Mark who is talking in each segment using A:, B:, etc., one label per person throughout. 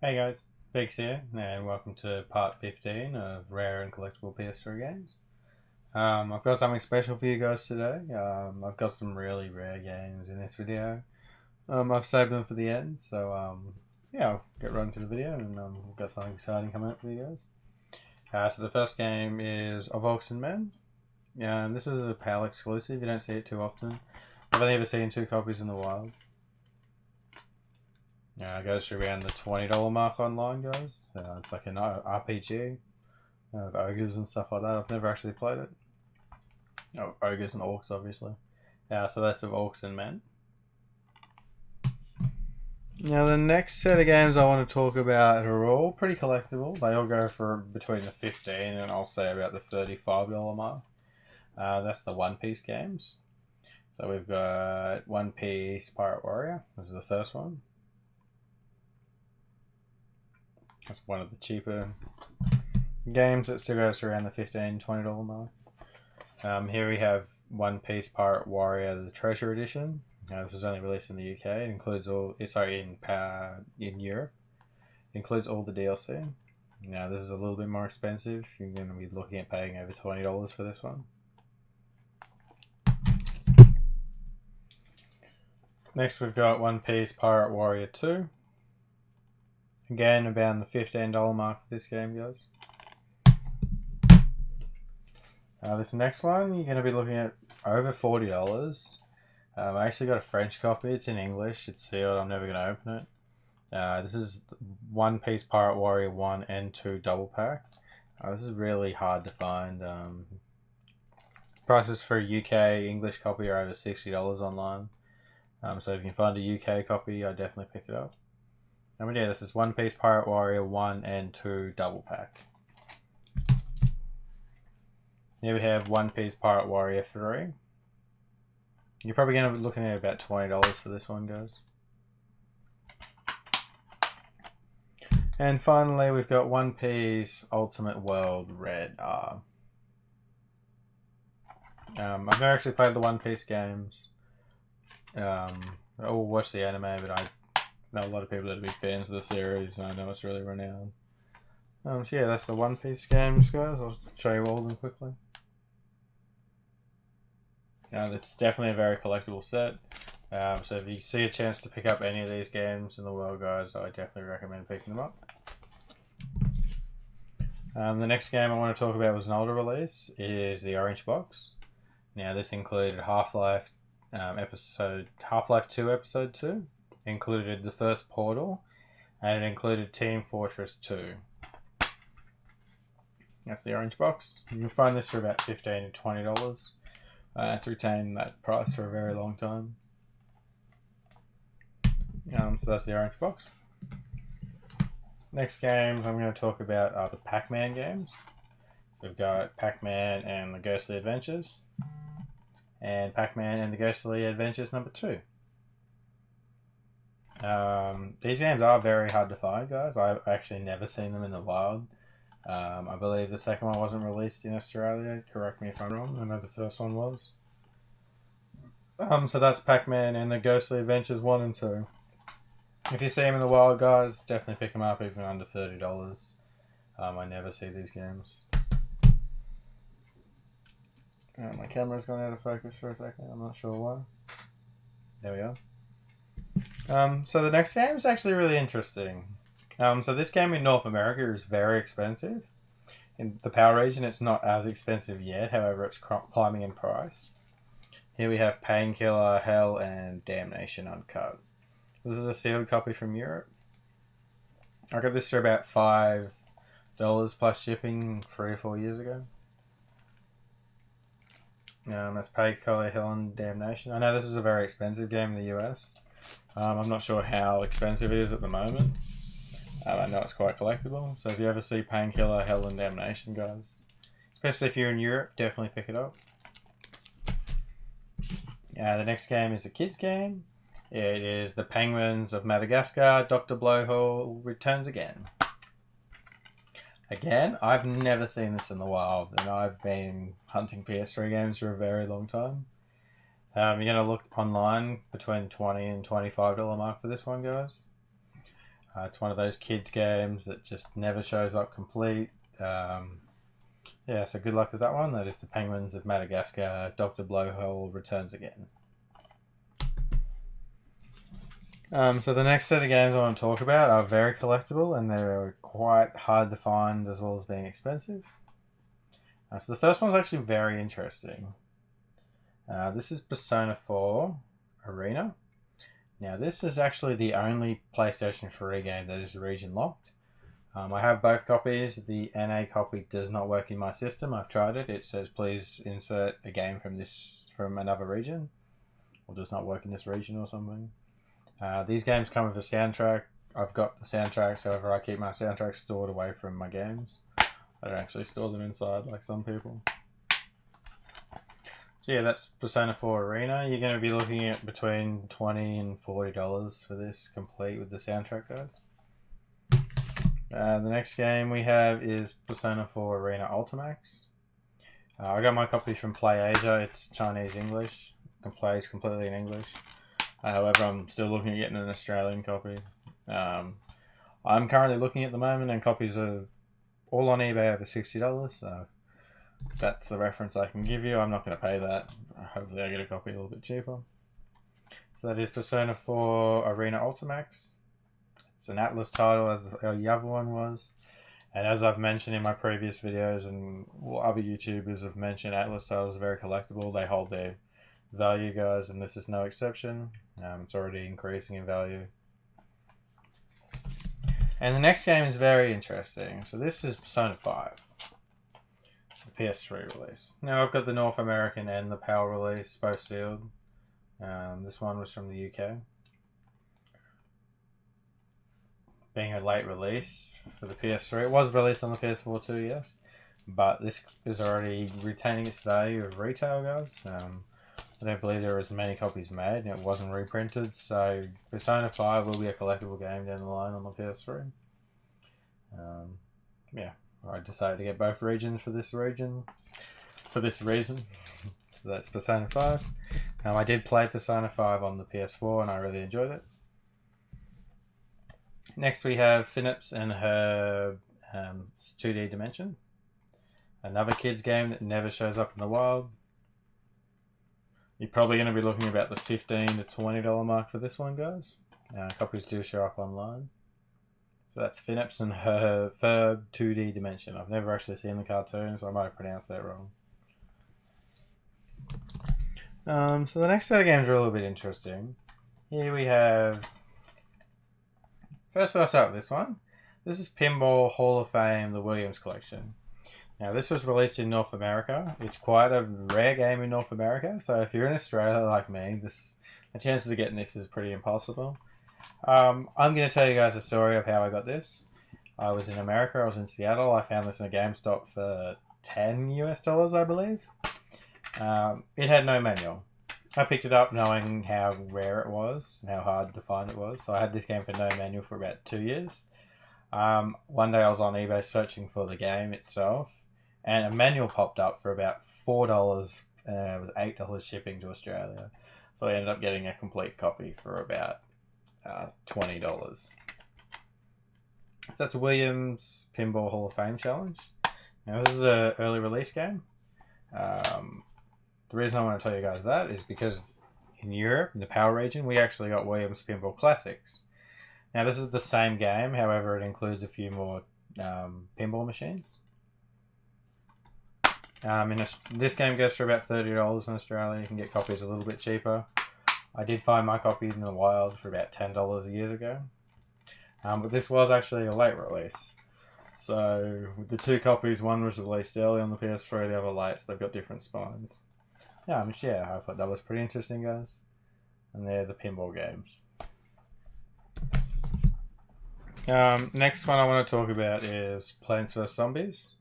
A: Hey guys, Biggs here, and welcome to part 15 of Rare and Collectible PS3 games. I've got something special for you guys today. I've got some really rare games in this video. I've saved them for the end, so yeah, I'll get right into the video, and we've got something exciting coming up for you guys. So the first game is Of Orcs and Men. This is a PAL exclusive, you don't see it too often. I've only ever seen 2 copies in the wild. It goes to around the $20 mark online, guys. It's like an RPG of ogres and stuff like that. I've never actually played it. Oh, ogres and orcs, obviously. So that's of Orcs and Men. Now, the next set of games I want to talk about are all pretty collectible. They all go for between the $15 and I'll say about the $35 mark. That's the One Piece games. So we've got One Piece Pirate Warrior. This is the first one. That's one of the cheaper games that still goes around the $15, $20 mark. Here we have One Piece Pirate Warrior, the Treasure Edition. This was only released in the UK. It includes all. In Europe. It includes all the DLC. Now this is a little bit more expensive. You're going to be looking at paying over $20 for this one. Next we've got One Piece Pirate Warrior 2. Again, about the $15 mark for this game, guys. This next one, you're going to be looking at over $40. I actually got a French copy. It's in English. It's sealed. I'm never going to open it. This is One Piece Pirate Warrior 1 and 2 double pack. This is really hard to find. Prices for a UK English copy are over $60 online. So if you can find a UK copy, I'd definitely pick it up. And yeah, this is One Piece Pirate Warrior 1 and 2 double pack. Here we have One Piece Pirate Warrior 3. You're probably going to be looking at about $20 for this one, guys. And finally, we've got One Piece Ultimate Weld Red R. I've never actually played the One Piece games. I will watch the anime, but I know a lot of people that are big fans of the series, and I know it's really renowned. So yeah, that's the One Piece games, guys. I'll show you all of them quickly. It's definitely a very collectible set. So if you see a chance to pick up any of these games in the world, guys, I definitely recommend picking them up. The next game I want to talk about was an older release. It is the Orange Box. Now this included Half-Life 2 Episode 2. Included the first Portal, and it included Team Fortress 2. That's the Orange Box. You can find this for about $15 to $20. It's retained that price for a very long time. So that's the Orange Box. Next games I'm going to talk about are the Pac-Man games. So we've got Pac-Man and the Ghostly Adventures, and Pac-Man and the Ghostly Adventures number 2. These games are very hard to find, guys. I've actually never seen them in the wild. I believe the second one wasn't released in Australia. Correct me if I'm wrong. I know the first one was. So that's Pac-Man and the Ghostly Adventures 1 and 2. If you see them in the wild, guys, definitely pick them up even under $30. I never see these games. My camera's gone out of focus for a second. I'm not sure why. There we go. So the next game is actually really interesting. So this game in North America is very expensive. In the PAL region, it's not as expensive yet. However, it's climbing in price. Here we have Painkiller, Hell, and Damnation uncut. This is a sealed copy from Europe. I got this for about $5 plus shipping 3 or 4 years ago. That's Painkiller, Hell, and Damnation. I know this is a very expensive game in the US. I'm not sure how expensive it is at the moment. I know it's quite collectible. So if you ever see Painkiller, Hell, and Damnation, guys, especially if you're in Europe, definitely pick it up. The next game is a kids game. It is the Penguins of Madagascar. Dr. Blowhole returns again. Again, I've never seen this in the wild, and I've been hunting PS3 games for a very long time. You're going to look online between $20 and $25 mark for this one, guys. It's one of those kids games that just never shows up complete. Yeah, so good luck with that one. That is the Penguins of Madagascar. Dr. Blowhole returns again. So the next set of games I want to talk about are very collectible, and they're quite hard to find as well as being expensive. So the first one's actually very interesting. This is Persona 4 Arena. Now this is actually the only PlayStation 3 game that is region locked. I have both copies. The NA copy does not work in my system. I've tried it. It says please insert a game from another region, or does not work in this region or something. These games come with a soundtrack. I've got the soundtracks, however I keep my soundtracks stored away from my games. I don't actually store them inside like some people. So yeah, that's Persona 4 Arena. You're going to be looking at between $20 and $40 for this, complete with the soundtrack, guys. The next game we have is Persona 4 Arena Ultimax. I got my copy from PlayAsia. It's Chinese-English. Plays completely in English. However, I'm still looking at getting an Australian copy. I'm currently looking at the moment, and copies are all on eBay over $60, so that's the reference I can give you. I'm not going to pay that. Hopefully I get a copy a little bit cheaper. So that is Persona 4 Arena Ultimax. It's an Atlas title, as the other one was. And as I've mentioned in my previous videos, and other YouTubers have mentioned, Atlas titles are very collectible. They hold their value, guys, and this is no exception. It's already increasing in value. And the next game is very interesting. So this is Persona 5. The PS3 release. Now I've got the North American and the PAL release, both sealed. This one was from the UK. Being a late release for the PS3. It was released on the PS4 too, yes. But this is already retaining its value of retail, guys. I don't believe there were as many copies made, and it wasn't reprinted, so Persona 5 will be a collectible game down the line on the PS3. Yeah, I decided to get both regions for this reason. So that's Persona 5. I did play Persona 5 on the PS4, and I really enjoyed it. Next we have Phineas and her 2D Dimension. Another kids game that never shows up in the wild. You're probably going to be looking about the $15 to $20 mark for this one, guys. Copies do show up online. So that's Phineas and her Ferb 2D Dimension. I've never actually seen the cartoon, so I might have pronounced that wrong. So the next set of games are a little bit interesting. Here we have... First, I'll start with this one. This is Pinball Hall of Fame, the Williams Collection. Now, this was released in North America. It's quite a rare game in North America, so if you're in Australia like me, the chances of getting this is pretty impossible. I'm going to tell you guys a story of how I got this. I was in America, I was in Seattle. I found this in a GameStop for $10 US, I believe. It had no manual. I picked it up knowing how rare it was and how hard to find it was. So I had this game for no manual for about 2 years. One day I was on eBay searching for the game itself, and a manual popped up for about $4, and it was $8 shipping to Australia. So I ended up getting a complete copy for about $20. So that's a Williams Pinball Hall of Fame challenge. Now this is an early release game. The reason I want to tell you guys that is because in Europe, in the PAL region, we actually got Williams Pinball Classics. Now this is the same game, however it includes a few more pinball machines. This game goes for about $30 in Australia. You can get copies a little bit cheaper. I did find my copy in the wild for about $10 years ago. But this was actually a late release. So with the two copies, one was released early on the PS3, the other late, so they've got different spines. Yeah, I thought that was pretty interesting, guys. And they're the pinball games. Next one I want to talk about is Plants vs. Zombies.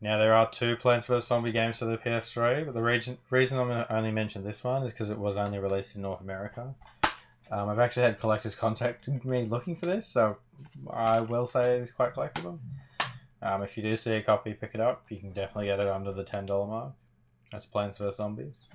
A: Now, there are two Plants vs. Zombie games for the PS3, but the reason I'm going to only mention this one is because it was only released in North America. I've actually had collectors contact me looking for this, so I will say it's quite collectible. If you do see a copy, pick it up. You can definitely get it under the $10 mark. That's Plants vs. Zombies.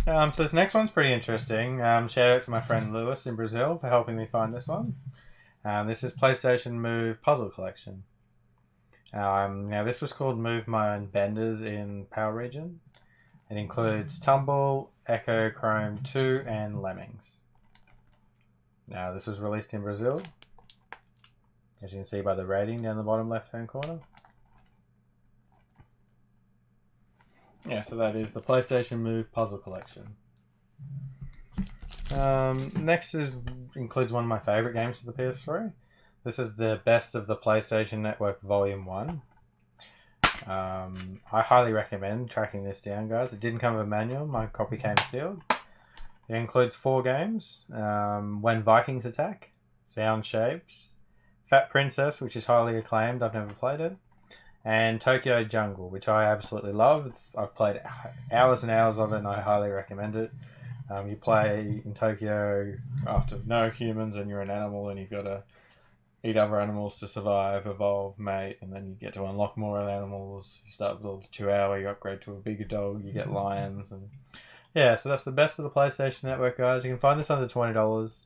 A: So this next one's pretty interesting. Shout out to my friend Lewis in Brazil for helping me find this one. This is PlayStation Move Puzzle Collection. Now this was called Move My Own Benders in PAL region. It includes Tumble, Echo, Chrome 2 and Lemmings. Now this was released in Brazil, as you can see by the rating down the bottom left hand corner. Yeah, so that is the PlayStation Move Puzzle Collection. Next includes one of my favourite games for the PS3. This is the Best of the PlayStation Network Volume 1. I highly recommend tracking this down, guys. It didn't come with a manual, my copy came sealed. It includes 4 games. When Vikings Attack, Sound Shapes, Fat Princess, which is highly acclaimed, I've never played it, and Tokyo Jungle, which I absolutely love. I've played hours and hours of it and I highly recommend it. You play in Tokyo after no humans and you're an animal and you've got to eat other animals to survive, evolve, mate, and then you get to unlock more animals. You start with a chihuahua, you upgrade to a bigger dog, you get lions, and yeah, so that's the Best of the PlayStation Network, guys. You can find this under $20.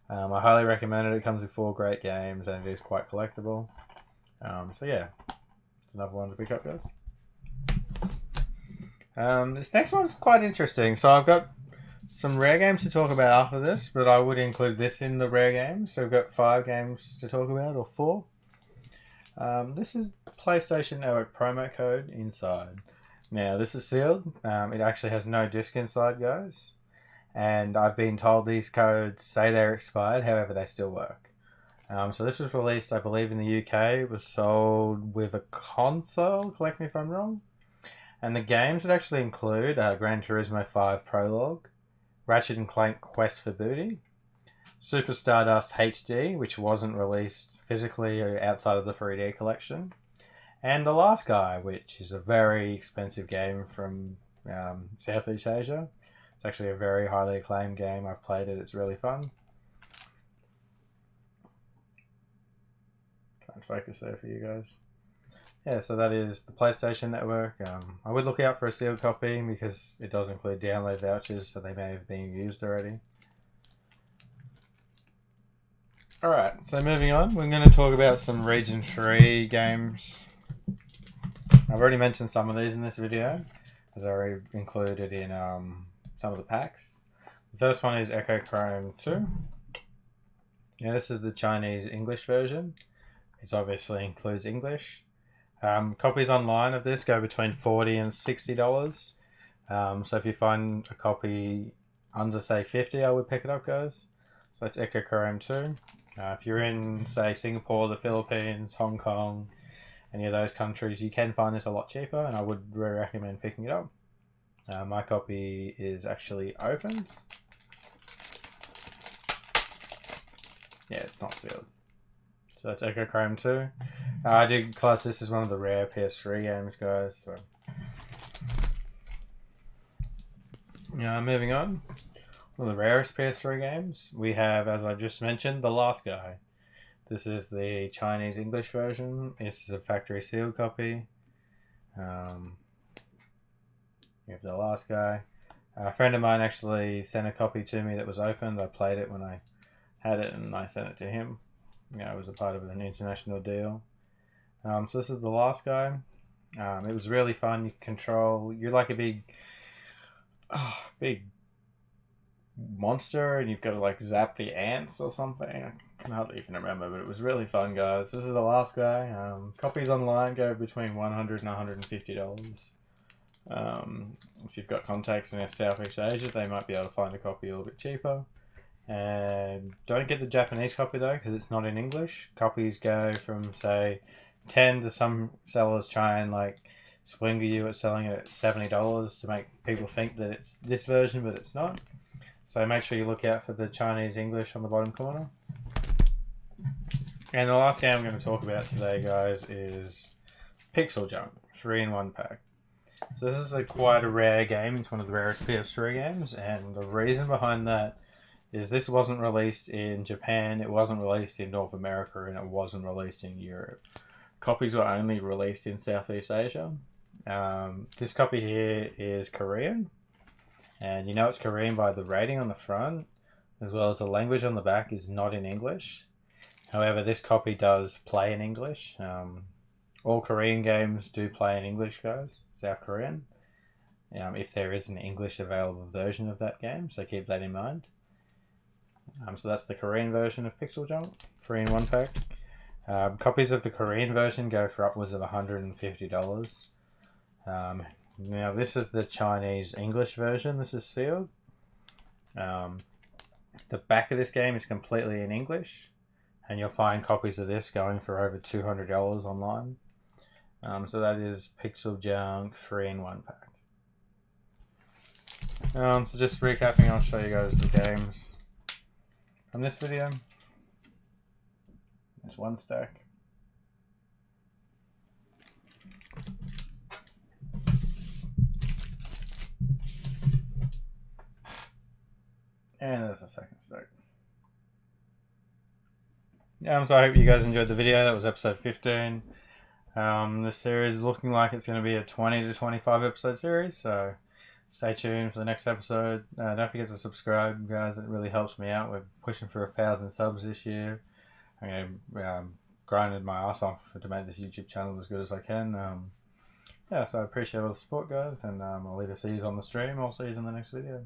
A: I highly recommend it. It comes with 4 great games and it is quite collectible. So yeah, it's another one to pick up, guys. This next one's quite interesting. So I've got some rare games to talk about after this, but I would include this in the rare games. So we've got 5 games to talk about, or 4. This is PlayStation Network promo code inside. Now this is sealed. It actually has no disc inside, guys. And I've been told these codes say they're expired, however they still work. So this was released, I believe, in the UK. It was sold with a console, correct me if I'm wrong. And the games that actually include Gran Turismo 5 Prologue, Ratchet & Clank Quest for Booty, Super Stardust HD, which wasn't released physically outside of the 3D collection, and The Last Guy, which is a very expensive game from Southeast Asia. It's actually a very highly acclaimed game. I've played it. It's really fun. Try and focus there for you guys. Yeah, so that is the PlayStation Network. I would look out for a sealed copy because it does include download vouchers, so they may have been used already. Alright, so moving on, we're going to talk about some Region 3 games. I've already mentioned some of these in this video, as I already included in some of the packs. The first one is Echo Chrome 2. Yeah, this is the Chinese English version. It obviously includes English. Copies online of this go between $40 and $60. So if you find a copy under, say, $50, I would pick it up, guys. So that's Echo Chrome 2. If you're in, say, Singapore, the Philippines, Hong Kong, any of those countries, you can find this a lot cheaper, and I would really recommend picking it up. My copy is actually opened. Yeah, it's not sealed. So that's Echo Chrome 2. I do class this as one of the rare PS3 games, guys. So. Moving on. One of the rarest PS3 games, we have, as I just mentioned, The Last Guy. This is the Chinese English version. This is a factory sealed copy. You have The Last Guy. A friend of mine actually sent a copy to me that was opened. I played it when I had it and I sent it to him. It was a part of an international deal. So this is The Last Guy. It was really fun. You control, you're like a big monster and you've got to like zap the ants or something. I can hardly even remember, but it was really fun, guys. This is The Last Guy. Copies online go between $100 and $150. If you've got contacts in Southeast Asia, they might be able to find a copy a little bit cheaper. And don't get the Japanese copy though, because it's not in English. Copies go from, say, 10 to some sellers try and like swing you at selling it at $70 to make people think that it's this version, but it's not. So make sure you look out for the Chinese English on the bottom corner. And the last game I'm going to talk about today, guys, is Pixel Junk 3-in-1 pack. So this is quite a rare game. It's one of the rarest PS3 games, and the reason behind that is this wasn't released in Japan, it wasn't released in North America, and it wasn't released in Europe. Copies were only released in Southeast Asia. This copy here is Korean. And you know it's Korean by the rating on the front, as well as the language on the back is not in English. However, this copy does play in English. All Korean games do play in English, guys. South Korean. If there is an English available version of that game, so keep that in mind. So that's the Korean version of Pixel Junk, 3 in 1 pack. Copies of the Korean version go for upwards of $150. Now this is the Chinese English version. This is sealed. The back of this game is completely in English, and you'll find copies of this going for over $200 online. So that is Pixel Junk 3 in 1 pack. So just recapping, I'll show you guys the games from this video. There's one stack. And there's a second stack. So I hope you guys enjoyed the video. That was episode 15. This series is looking like it's going to be a 20 to 25 episode series, so stay tuned for the next episode. Don't forget to subscribe, guys. It really helps me out. We're pushing for 1,000 subs this year. I'm grinded my ass off to make this YouTube channel as good as I can. So I appreciate all the support, guys, and I'll either see you on the stream or see you in the next video.